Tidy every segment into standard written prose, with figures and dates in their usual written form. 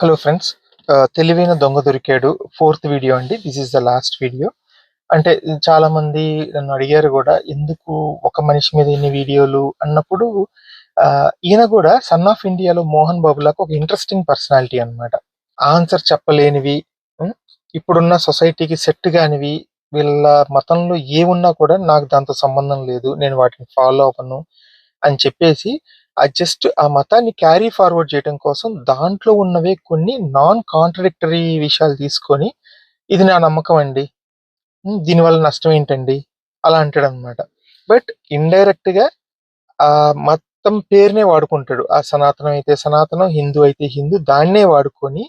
Hello friends. తెలివైన దొంగ దొరికాడు ఫోర్త్ వీడియో అండి. This is the last video. అంటే చాలా మంది నన్ను అడిగారు కూడా, ఎందుకు ఒక మనిషి మీద ఇన్ని వీడియోలు అన్నప్పుడు, ఈయన కూడా సన్ ఆఫ్ ఇండియాలో మోహన్ బాబు లాగా ఒక ఇంట్రెస్టింగ్ పర్సనాలిటీ అన్నమాట. ఆన్సర్ చెప్పలేనివి, ఉం, ఇప్పుడున్న సొసైటీకి సెట్ కానివి, వీళ్ళ మతంలో ఏమున్నా కూడా నాకు దాంతో సంబంధం లేదు, నేను వాటిని ఫాలో అవ్వను అని చెప్పేసి జస్ట్ ఆ మతాన్ని క్యారీ ఫార్వర్డ్ చేయడం కోసం దాంట్లో ఉన్నవే కొన్ని నాన్ కాంట్రడిక్టరీ విషయాలు తీసుకొని, ఇది నా నమ్మకం అండి, దీనివల్ల నష్టం ఏంటండి, అలా అంటాడనమాట. బట్ ఇండైరెక్ట్ గా ఆ మతం పేరునే వాడుకుంటాడు. ఆ సనాతనం అయితే సనాతనం, హిందూ అయితే హిందూ, దాన్నే వాడుకొని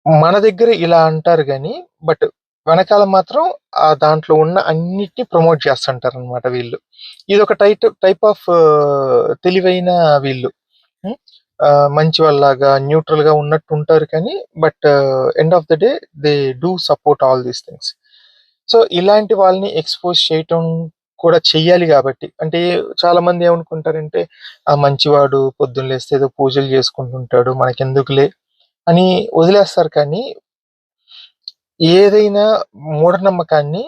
మన దగ్గర ఇలా అంటారు గాని, బట్ వెనకాల మాత్రం ఆ దాంట్లో ఉన్న అన్నిటిని ప్రమోట్ చేస్తుంటారు అనమాట వీళ్ళు. ఇది ఒక టైప్ ఆఫ్ తెలివైన వీళ్ళు. ఉం? మంచి వాళ్ళలాగా న్యూట్రల్ గా ఉన్నట్టు ఉంటారు కానీ, but end of the day they do support all these things. So ఇలాంటి వాళ్ళని ఎక్స్పోజ్ చేయటం కూడా చెయ్యాలి కాబట్టి. అంటే చాలా మంది ఏమనుకుంటారంటే, ఆ మంచివాడు పొద్దున్న లేస్తే ఏదో పూజలు చేసుకుంటుంటాడు, మనకెందుకులే అని వదిలేస్తారు. కానీ ఏదైనా మూఢనమ్మకాన్ని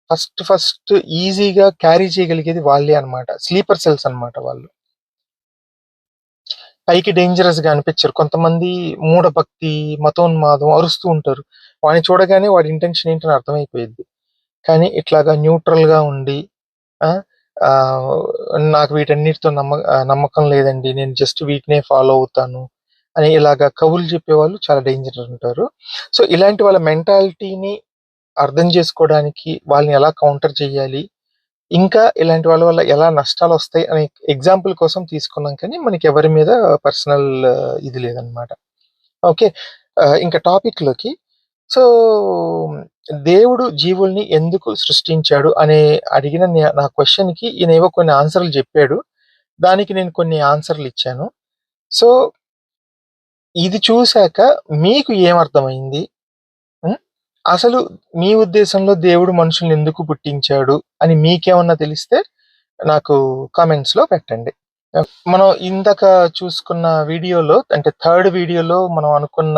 ఫస్ట్ ఫస్ట్ ఈజీగా క్యారీ చేయగలిగేది వాళ్ళే అన్నమాట. స్లీపర్ సెల్స్ అన్నమాట వాళ్ళు. పైకి డేంజరస్ గా అనిపించరు. కొంతమంది మూఢభక్తి, మతోన్మాదం అరుస్తూ ఉంటారు. వాడిని చూడగానే వాడి ఇంటెన్షన్ ఏంటని అర్థమైపోయింది. కానీ ఇట్లాగా న్యూట్రల్ గా ఉండి, ఆ ఆ, నాకు వీటన్నిటితో నమ్మకం లేదండి, నేను జస్ట్ వీటినే ఫాలో అవుతాను అని ఇలాగా కవులు చెప్పేవాళ్ళు చాలా డేంజర్ ఉంటారు. సో ఇలాంటి వాళ్ళ మెంటాలిటీని అర్థం చేసుకోవడానికి, వాళ్ళని ఎలా కౌంటర్ చేయాలి, ఇంకా ఇలాంటి వాళ్ళ వల్ల ఎలా నష్టాలు వస్తాయి అనే ఎగ్జాంపుల్ కోసం తీసుకున్నాం. కానీ మనకి ఎవరి మీద పర్సనల్ ఇది లేదనమాట. ఓకే. ఇంకా టాపిక్ లోకి. సో దేవుడు జీవుల్ని ఎందుకు సృష్టించాడు అనే అడిగిన నా క్వశ్చన్ కి ఈయన ఏవో కొన్ని ఆన్సర్లు చెప్పాడు. దానికి నేను కొన్ని ఆన్సర్లు ఇచ్చాను. సో ఇది చూశాక మీకు ఏమర్థమైంది? ఉం? అసలు మీ ఉద్దేశంలో దేవుడు మనుషుల్ని ఎందుకు పుట్టించాడు అని మీకేమన్నా తెలిస్తే నాకు కామెంట్స్ లో పెట్టండి. మనం ఇందాక చూసుకున్న వీడియోలో, అంటే థర్డ్ వీడియోలో మనం అనుకున్న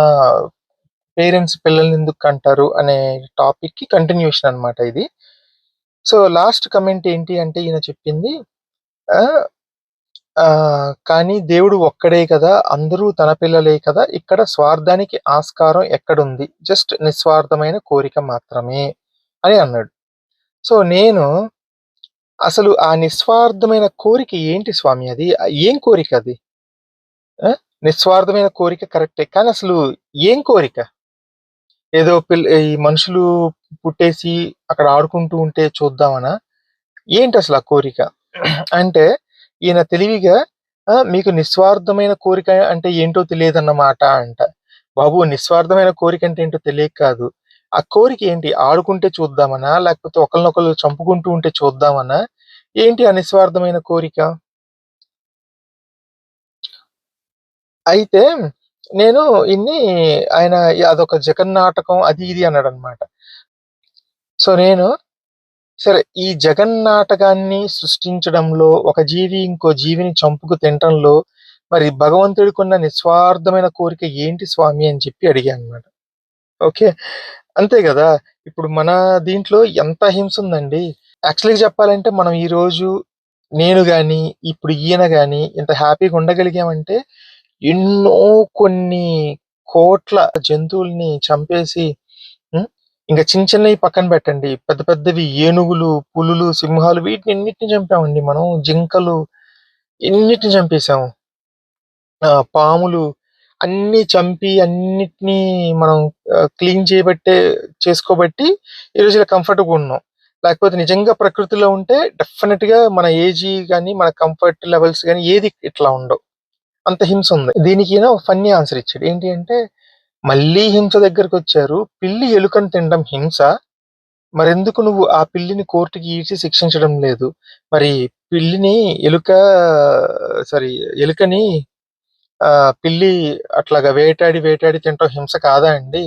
పేరెంట్స్ పిల్లల్ని ఎందుకు అంటారు అనే టాపిక్ కి కంటిన్యూషన్ అన్నమాట ఇది. సో లాస్ట్ కమెంట్ ఏంటి అంటే, ఈయన చెప్పింది, ఆ కానీ దేవుడు ఒక్కడే కదా, అందరూ తన పిల్లలే కదా, ఇక్కడ స్వార్థానికి ఆస్కారం ఎక్కడుంది, జస్ట్ నిస్వార్థమైన కోరిక మాత్రమే అని అన్నాడు. సో నేను అసలు ఆ నిస్వార్థమైన కోరిక ఏంటి స్వామి? అది ఏం కోరిక అది? ఆ? నిస్వార్థమైన కోరిక కరెక్టే, కానీ అసలు ఏం కోరిక? ఏదో ఈ మనుషులు పుట్టేసి అక్కడ ఆడుకుంటూ ఉంటే చూద్దామనా? ఏంటి అసలు ఆ కోరిక? అంటే ఈయన తెలివిగా, మీకు నిస్వార్థమైన కోరిక అంటే ఏంటో తెలియదన్నమాట అంట. బాబు, నిస్వార్థమైన కోరిక అంటే ఏంటో తెలియక కాదు. ఆ కోరిక ఏంటి? ఆడుకుంటే చూద్దామనా, లేకపోతే ఒకరినొకరు చంపుకుంటూ ఉంటే చూద్దామనా? ఏంటి ఆ నిస్వార్థమైన కోరిక? అయితే నేను ఇన్ని ఆయన అదొక జగన్నాటకం అది ఇది అన్నాడనమాట. సో నేను, సరే, ఈ జగన్నాటకాన్ని సృష్టించడంలో, ఒక జీవి ఇంకో జీవిని చంపుకు తినటంలో మరి భగవంతుడికున్న నిస్వార్థమైన కోరిక ఏంటి స్వామి అని చెప్పి అడిగాను అనమాట. ఓకే. అంతే కదా. ఇప్పుడు మన దీంట్లో ఎంత హింస ఉందండి. యాక్చువల్‌గా చెప్పాలంటే మనం ఈరోజు, నేను గాని, ఇప్పుడు ఈయన గాని ఇంత హ్యాపీగా ఉండగలిగామంటే ఎన్నో కొన్ని కోట్ల జంతువుల్ని చంపేసి, హ్మ్. ఇంక చిన్న చిన్నయి పక్కన పెట్టండి. పెద్ద పెద్దవి ఏనుగులు, పులులు, సింహాలు వీటినన్నిటిని చంపామండి మనం. జింకలు ఎన్నిటిని చంపేసాము. పాములు అన్నీ చంపి అన్నిటిని మనం క్లీన్ చేసుకోబట్టి ఈరోజు ఇలా కంఫర్ట్‌గా ఉన్నాం. లేకపోతే నిజంగా ప్రకృతిలో ఉంటే డెఫినిట్‌గా మన ఏజీ గాని, మన కంఫర్ట్ లెవెల్స్ గాని ఏది ఇట్లా ఉండవు. అంత హింస ఉంది. దీనికి ఈయన ఒక ఫన్నీ ఆన్సర్ ఇచ్చాడు. ఏంటి అంటే, మళ్ళీ హింస దగ్గరకొచ్చారు. పిల్లి ఎలుకను తినడం హింస. మరెందుకు నువ్వు ఆ పిల్లిని కోర్టుకి ఈడ్చి శిక్షించడం లేదు? మరి పిల్లిని ఎలుక సారీ ఎలుకని పిల్లి అట్లాగా వేటాడి, వేటాడి తినటం హింస కాదా అండి?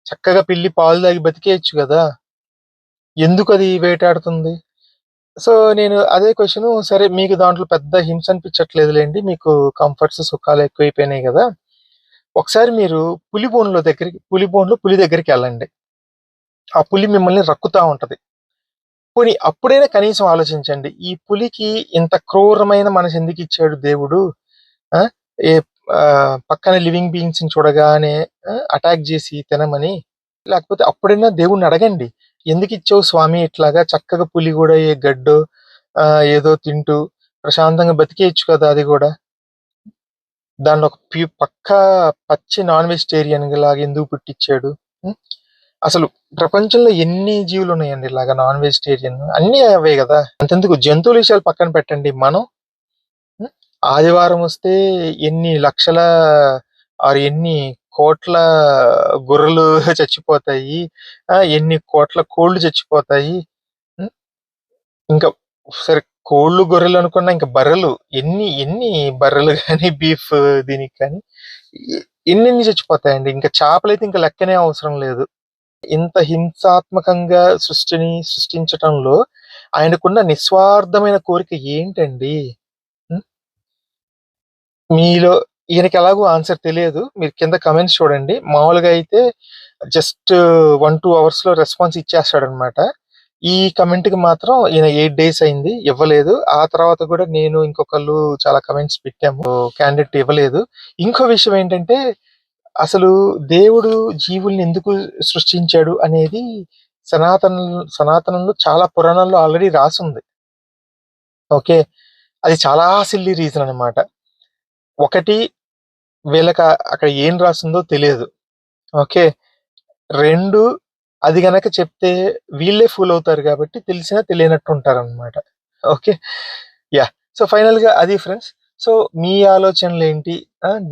చక్కగా పిల్లి పాలు తాగి బతికేయొచ్చు గదా! ఎందుకది వేటాడుతుంది? సో, నేను అదే క్వెషను, సరే మీకు దాంట్లో పెద్ద హింస అనిపించట్లేదులెండి, మీకు కంఫర్ట్స్, సుఖాలు ఎక్కువైపోయినాయి గదా! ఒకసారి మీరు పులి దగ్గరికెళ్ళండి. ఆ పులి మిమ్మల్ని రక్కుతా ఉంటది. పోనీ అప్పుడైనా కనీసం ఆలోచించండి. ఈ పులికి ఇంత క్రూరమైన మనసెందుకిచ్చాడు దేవుడు? ఆ! ఏ పక్కన లివింగ్ బీయింగ్స్‌ని చూడగానే అటాక్ జేసి తినమని. లేకపోతే అప్పుడైనా దేవుడినడగండి. ఎందుకిచ్చావు స్వామి ఇట్లాగా? చక్కగా పులి గూడా ఏ గడ్డో ఏదో తింటూ ప్రశాంతంగా బతికేయొచ్చు కదా అది గూడా. దాన్నొక పక్కా పచ్చి నాన్ వెజిటేరియన్‌లాగా ఎందుకు పుట్టిచ్చాడు? హ్మ్. అసలు ప్రపంచంలో ఎన్ని జీవులున్నాయండి ఇలాగా నాన్ వెజిటేరియన్? అన్నీ అవే గదా! అంతెందుకు జంతువుల విషయాలు పక్కన పెట్టండి. మనం హ్మ్. ఆదివారం వస్తే ఎన్ని లక్షల ఎన్ని కోట్ల గొర్రెలు చచ్చిపోతాయి. ఎన్ని కోట్ల కోళ్ళు చచ్చిపోతాయి. హ్మ్. ఇంకా సరే కోళ్ళు, గొర్రెలు అనుకున్నా ఇంక బర్రెలు ఎన్ని బర్రెలు గాని, బీఫ్ దీనికి కానీ ఎ ఎన్నెన్ని చచ్చిపోతాయండి. ఇంకా చేపలైతే ఇంక లెక్కనే అవసరం లేదు. ఇంత హింసాత్మకంగా సృష్టించటంలో ఆయనకున్న నిస్వార్థమైన కోరిక ఏంటండి? హ్మ్. మీలో ఈయనకెలాగో ఆన్సర్ తెలియదు. మీరు కింద కామెంట్స్ చూడండి. మామూలుగా అయితే జస్ట్ 1, 2 అవర్స్‌లో రెస్పాన్స్ ఇచ్చేస్తాడనమాట. ఈ కమెంట్‌కి మాత్రం ఈయన 8 డేస్ అయింది ఇవ్వలేదు. ఆ తర్వాత కూడా నేను ఇంకొకళ్ళు చాలా కమెంట్స్ పెట్టాము. క్యాండిడేట్ ఇవ్వలేదు. ఇంకో విషయం ఏంటంటే అసలు దేవుడు జీవుల్ని ఎందుకు సృష్టించాడు అనేది సనాతన సనాతనంలో చాలా పురాణాల్లో ఆల్రెడీ రాసుంది. ఓకే. అది చాలా సిల్లీ రీజన్ అనమాట. ఒకటి వీళ్ళకి అక్కడ ఏం రాసుందో తెలియదు. ఓకే. 2 అది గనక చెప్తే వీళ్ళే ఫూల్ అవుతారు గాబట్టి తెలిసినా తెలియనట్టు ఉంటారనమాట. ఓకే. యాహ్! సో, ఫైనల్‌గా అది ఫ్రెండ్స్. సో, మీ ఆలోచనలేంటి?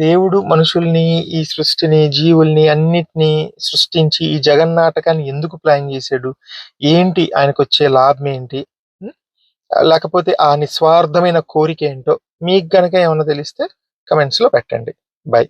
దేవుడు మనుషుల్ని, ఈ సృష్టిని, జీవుల్ని అన్నిటిని సృష్టించి ఈ జగన్నాటకాన్ని ఎందుకు ప్లాన్ జేశాడు? ఏంటి ఆయనకొచ్చే లాభమేంటి? హ్మ్. లేకపోతే ఆ నిస్వార్థమైన కోరికేంటో మీకు గనక ఏమన్నా తెలిస్తే కామెంట్స్‌లో పెట్టండి. బై.